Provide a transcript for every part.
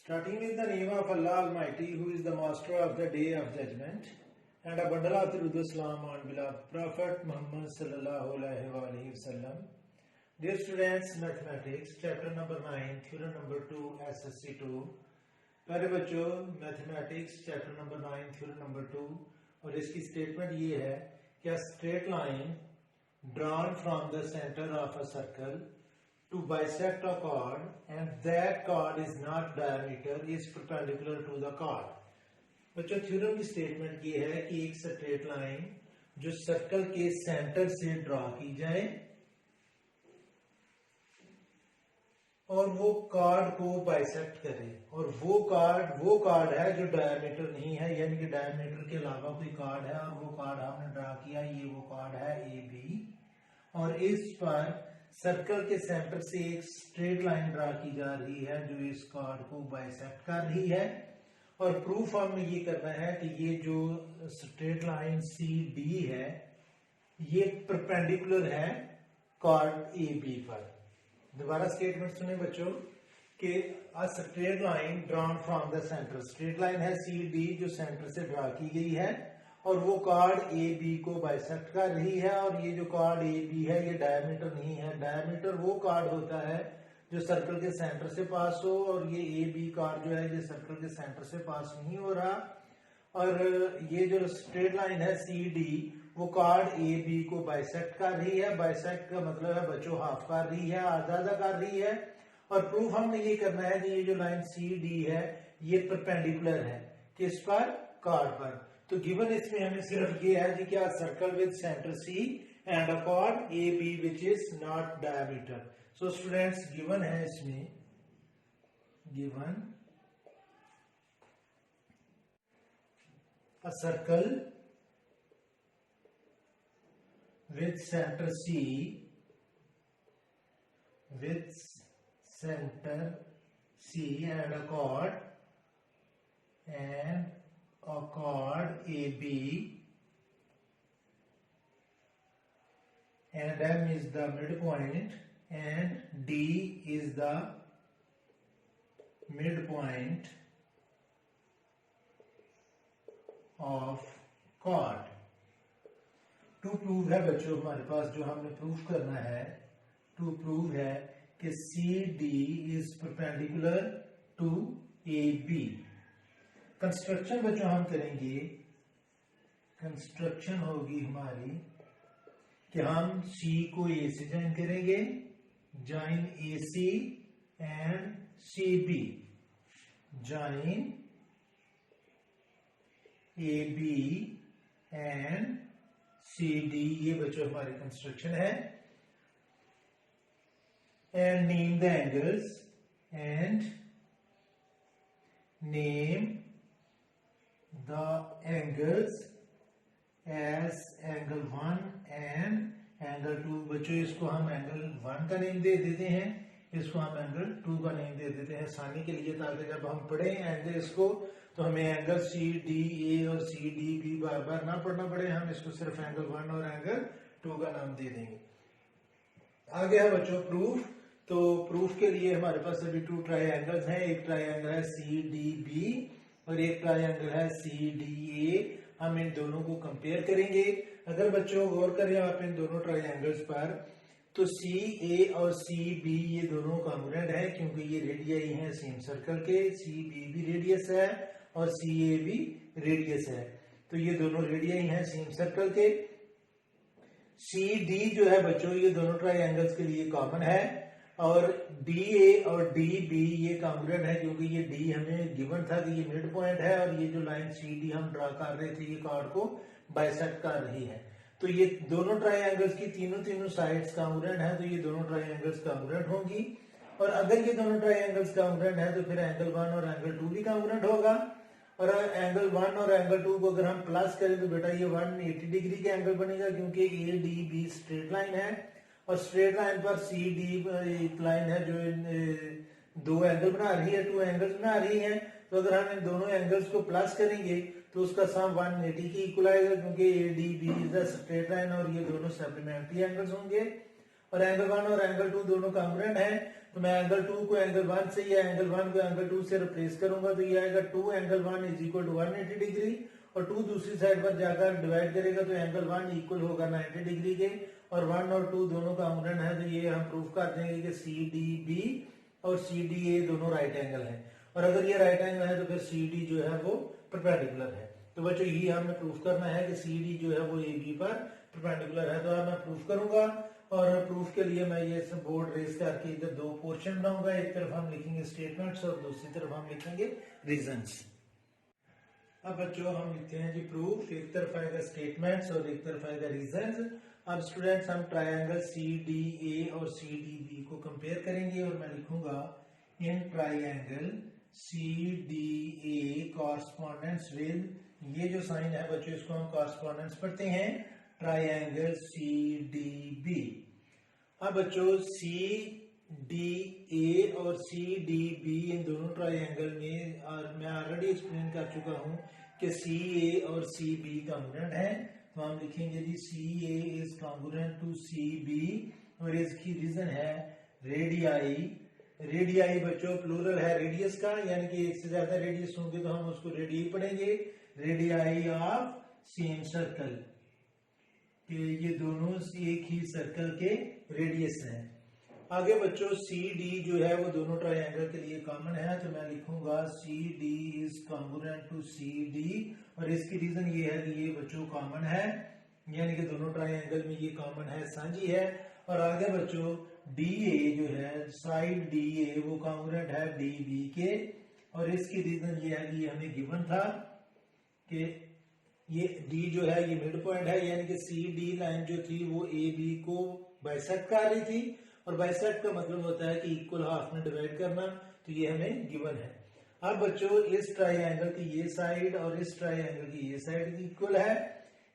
Starting with the name of Allah Almighty, who is the master of the day of judgment, and a bundle of Durud Salam on beloved Prophet Muhammad sallallahu alaihi wasallam. Dear students, mathematics, chapter number 9, theorem number 2, SSC 2. प्यारे बच्चों, mathematics chapter number 9 theorem number 2 और इसकी statement ये है कि a straight line drawn from the center of a circle to bisect a chord and that chord is not diameter is perpendicular to the chord. बच्चों, theorem की statement ये है कि एक स्ट्रेट लाइन जो सर्कल के सेंटर से draw की जाए और वो कार्ड को बाइसेक्ट करे, और वो कार्ड है जो डायमीटर नहीं है, यानी कि डायमीटर के अलावा कोई कार्ड है और वो कार्ड हमने ड्रा किया, ये वो कार्ड है ए बी, और इस पर सर्कल के सेंटर से एक स्ट्रेट लाइन ड्रा की जा रही है जो इस कार्ड को बाइसेक्ट कर रही है। और प्रूफ हमने ये करना है कि ये जो स्ट्रेट लाइन सी डी है ये परपेंडिकुलर है कार्ड ए बी पर। दोबारा स्टेटमेंट सुने बच्चों कि a straight line drawn from the centre, straight line है सी डी जो सेंटर से ड्रा की गई है और वो कार्ड ए बी को बाइसेक्ट कर रही है, और ये जो कार्ड ए बी है ये डायमीटर नहीं है। डायमीटर वो कार्ड होता है जो सर्कल के सेंटर से पास हो, और ये ए बी कार्ड जो है ये सर्कल के सेंटर से पास नहीं हो रहा। और ये जो स्ट्रेट लाइन है सी डी वो कार्ड ए बी को बाइसेक्ट कर रही है। बाइसेक्ट का मतलब है बच्चों हाफ कर रही है, आधा आधा कर रही है। और प्रूफ हमने ये करना है कि ये जो लाइन सी डी है ये परपेंडिकुलर है किस पर, कार्ड पर। तो गिवन इसमें हमें सिर्फ ये है कि क्या circle with centre C and a chord A B which is not diameter. So students given है इसमें, given a circle with center C and a chord AB, and M is the midpoint and D is the midpoint of chord। To prove है बच्चों हमारे पास, जो हमने proof करना है, to prove है कि C D is perpendicular to A B. Construction बच्चों हम करेंगे, कंस्ट्रक्शन होगी हमारी कि हम सी को ए से ज्वाइन करेंगे, join A C and C B, join A B and C D, ये बच्चों हमारी कंस्ट्रक्शन है। And name the angles, and name the angles as angle 1 and angle 2। बच्चों इसको हम एंगल 1 का नेम दे देते हैं, इसको हम एंगल 2 का नेम दे देते हैं आसानी के लिए, ताकि जब हम पढ़े एंगल इसको तो हमें एंगल सी डी ए और सी डी बी बार बार ना पढ़ना पड़े, हम इसको सिर्फ एंगल 1 और एंगल 2 का नाम दे देंगे। आगे है बच्चों प्रूफ। तो प्रूफ के लिए हमारे पास अभी 2 ट्रायंगल्स हैं, एक ट्रायंगल है सी डी बी और एक ट्रायंगल है सी डी ए। हम इन दोनों को कंपेयर करेंगे। अगर बच्चों गौर करें आप इन दोनों ट्रायंगल्स पर, तो सी ए और सी बी ये दोनों कॉन्ग्रुएंट है क्योंकि ये रेडियस हैं सेम सर्कल के, सी बी भी रेडियस है और सी ए भी रेडियस है, तो ये दोनों रेडियस हैं सेम सर्कल के। सी डी जो है बच्चों ये दोनों ट्रायंगल्स के लिए कॉमन है, और डी ए और डी बी ये कॉन्ग्रुएंट है क्योंकि ये डी हमें गिवन था कि ये मिड पॉइंट है, और ये जो लाइन सी डी हम ड्रा कर रहे थे ये कार्ड को बाइसेक्ट कर रही है। तो ये दोनों ट्रायंगल्स की तीनों साइड्स कॉन्ग्रुएंट है, तो ये दोनों ट्रायंगल्स कॉन्ग्रुएंट होंगी। और अगर ये दोनों ट्रायंगल्स कॉन्ग्रुएंट है तो फिर एंगल 1 और एंगल 2 भी कॉन्ग्रुएंट होगा। और एंगल 1 और एंगल 2 को अगर हम प्लस करें तो बेटा ये 180 डिग्री का एंगल बनेगा, क्योंकि A D be straight line है और स्ट्रेट लाइन पर सी डी एक लाइन है जो 2 एंगल बना रही है, 2 एंगल्स बना रही है। तो अगर हम इन दोनों एंगल्स को प्लस करेंगे तो उसका सम 180 की इक्वल आएगा, क्योंकि A D B is the straight line और ये दोनों सप्लीमेंट्री एंगल्स होंगे। और एंगल 1 और एंगल 2 दोनों कॉन्ग्रुएंट हैं, तो मैं एंगल 2 को एंगल 1 से या एंगल 1 को एंगल 2 से रिप्लेस करूंगा, तो ये आएगा 2 angle 1 is equal to 180 degree, और 2 दूसरी साइड पर जाकर डिवाइड करेगा तो एंगल 1 इक्वल होगा 90 डिग्री के, और 1 और 2 दोनों का कॉन्ग्रुएंट है, तो ये हम प्रूफ कर देंगे कि CDB और CDA दोनों राइट एंगल हैं, और अगर ये राइट एंगल है तो फिर CD जो है वो परपेंडिकुलर है। तो बच्चों यही हमें प्रूफ करना है कि CD जो है वो AB पर परपेंडिकुलर है। तो अब मैं प्रूफ करूंगा, और प्रूफ के लिए मैं ये सब बोर्ड रेस करके इधर दो पोर्शन बनाऊंगा, एक तरफ हम लिखेंगे स्टेटमेंट्स और दूसरी तरफ हम लिखेंगे रीजंस। अब बच्चों हम लिखते हैं जी प्रूफ, एक तरफ आएगा स्टेटमेंट्स और एक तरफ आएगा रीजंस। अब स्टूडेंट्स हम ट्रायंगल CDA और CDB को कंपेयर करेंगे, और मैं लिखूंगा in triangle CDA correspondence with, ये जो साइन है बच्चों इसको हम कॉरस्पॉन्डेंस पढ़ते हैं, ट्रायंगल CDB। अब बच्चों CDA और CDB इन दोनों ट्रायंगल में, और मैं ऑलरेडी एक्सप्लेन कर चुका हूं कि CA और CB कॉन्ग्रुएंट है, तो हम लिखेंगे जी CA is congruent to CB, और इसकी रीजन है रेडियाई। रेडियाई बच्चों प्लूरल है रेडियस का, यानी कि एक से ज्यादा रेडियस होंगे तो हम उसको रेडियाई पढ़ेंगे, रेडियाई ऑफ सेम सर्कल, कि ये दोनों एक ही सर्कल के रेडियस हैं। आगे बच्चों CD जो है वो दोनों ट्रायंगल के लिए कॉमन है, तो मैं लिखूंगा CD is congruent to CD, और इसकी रीजन ये है कि ये बच्चों कॉमन है, यानी कि दोनों ट्रायंगल में ये कॉमन है, साझी है। और आगे बच्चों DA जो है, साइड DA वो कॉन्ग्रुएंट है DB के, और इसकी रीजन ये है कि ये हमें गिवन था कि ये D जो है ये मिड पॉइंट है, यानी कि CD लाइन जो थी वो AB को बाइसेक्ट कर रही थी, और बाइसेक्ट का मतलब होता है कि इक्वल हाफ में डिवाइड करना, तो ये हमें गिवन है। अब बच्चों इस ट्रायंगल की ये साइड और इस ट्रायंगल की ये साइड इक्वल है,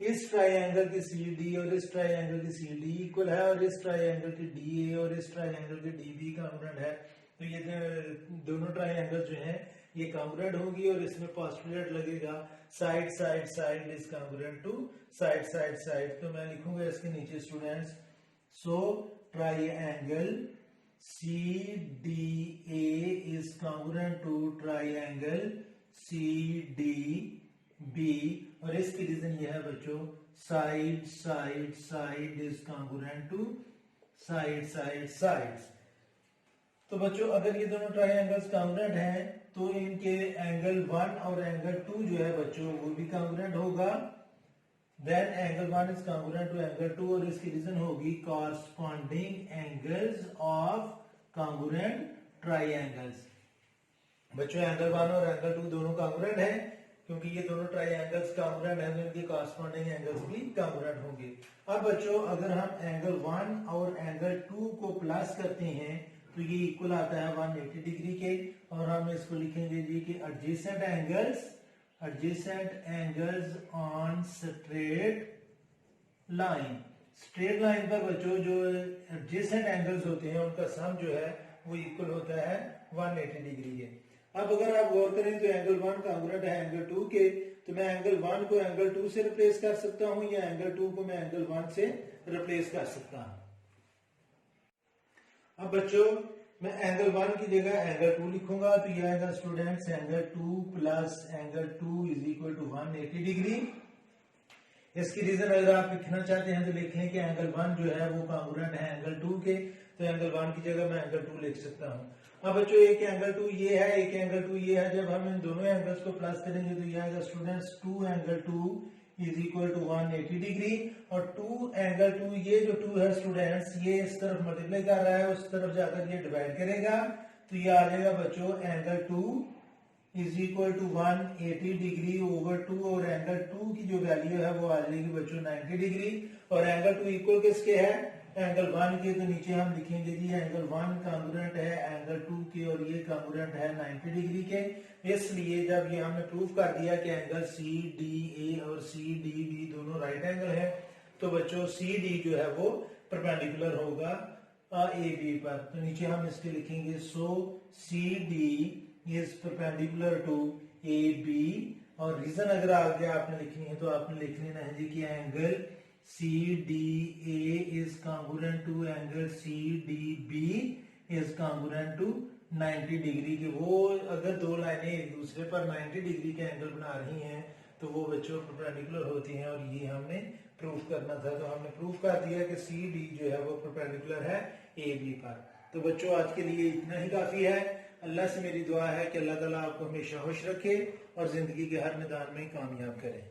इस ट्रायंगल की CD और इस ट्रायंगल की CD इक्वल है, और इस ट्रायंगल की DA और इस ट्रायंगल की DB कॉन्ग्रुएंट है। तो ये दोनों ट्रायंगल जो हैं ये कॉन्ग्रुएंट होगी, और इसमें पोस्टुलेट लगेगा side side side is congruent to side side side. तो मैं लिखूंगा इसके नीचे students, so triangle CDA is congruent to triangle CDB, और इसकी रीजन ये है बच्चों side side side is congruent to side side sides. तो बच्चों अगर ये दोनों ट्रायंगल्स कॉन्ग्रुएंट हैं तो इनके एंगल 1 और एंगल 2 जो है बच्चों वो भी कॉन्ग्रुएंट होगा, then angle 1 is congruent to angle 2, और इसकी रीजन होगी corresponding angles of congruent triangles. बच्चों एंगल 1 और एंगल 2 दोनों कॉन्ग्रुएंट है, क्योंकि ये दोनों ट्रायंगल्स कॉन्ग्रुएंट हैं तो इनके कॉरस्पॉन्डिंग एंगल्स भी कॉन्ग्रुएंट होंगे। अब बच्चों अगर हम एंगल 1 और एंगल 2 को प्लस करते हैं तो ये इक्वल आता है 180 डिग्री के, और हम इसको लिखेंगे जी कि adjacent angles on straight line. Straight line पर बच्चों जो एडजेसेंट एंगल्स होते हैं उनका सम जो है वो इक्वल होता है 180 डिग्री के। अब अगर आप गौर करें तो एंगल 1 कॉन्ग्रुएंट है एंगल 2 के, तो मैं एंगल 1 को एंगल 2 से रिप्लेस कर सकता हूं, या एंगल 2 को मैं एंगल 1 से रिप्लेस कर सकता हूं। अब बच्चों मैं एंगल 1 की जगह एंगल 2 लिखूंगा, तो ये आएगा students angle 2 plus angle 2 is equal to 180 degree. इसकी रीजन अगर आप लिखना चाहते हैं तो लिख लें कि एंगल 1 जो है वो कॉन्ग्रुएंट है एंगल 2 के, तो एंगल 1 की जगह मैं एंगल 2 लिख सकता हूं। अब बच्चों एक एंगल 2 ये है, एक एंगल 2 ये है, जब हम इन दोनों एंगल्स को प्लस करेंगे तो ये आएगा students 2 angle 2 is equal to 180 degree, और 2 एंगल 2 ये जो 2 है स्टूडेंट्स ये इस तरफ मल्टीप्लाई कर रहा है, उस तरफ जाकर ये डिवाइड करेगा, तो ये आ जाएगा बच्चों angle 2 is equal to 180 degree over 2, और एंगल 2 की जो वैल्यू है वो आ जाएगी बच्चों 90 डिग्री, और एंगल 2 इक्वल किसके है एंगल 1 के, तो नीचे हम लिखेंगे जी एंगल 1 कॉन्ग्रुएंट है एंगल 2 के, और ये कॉन्ग्रुएंट है 90 डिग्री के। इसलिए जब ये हमने प्रूव कर दिया कि एंगल CDA और CDB दोनों राइट एंगल है, तो बच्चों CD जो है वो परपेंडिकुलर होगा AB पर, तो नीचे हम इसके लिखेंगे so CD is perpendicular to AB, और रीजन अगर आगे आपने लिखनी है तो आपने लिख लेना है जी कि angle CDA is congruent to angle CDB is congruent to 90 degree की। वो अगर दो लाइनें एक दूसरे पर 90 डिग्री के एंगल बना रही हैं तो वो बच्चों परपेंडिकुलर होती हैं, और ये हमने प्रूफ करना था। तो हमने प्रूफ कर दिया कि सी डी जो है वो परपेंडिकुलर है ए बी पर। तो बच्चों आज के लिए इतना ही काफी है। अल्लाह से मेरी दुआ है कि अल्लाह ताला आपको हमेशा खुश रखे और जिंदगी के हर मैदान में कामयाब करे।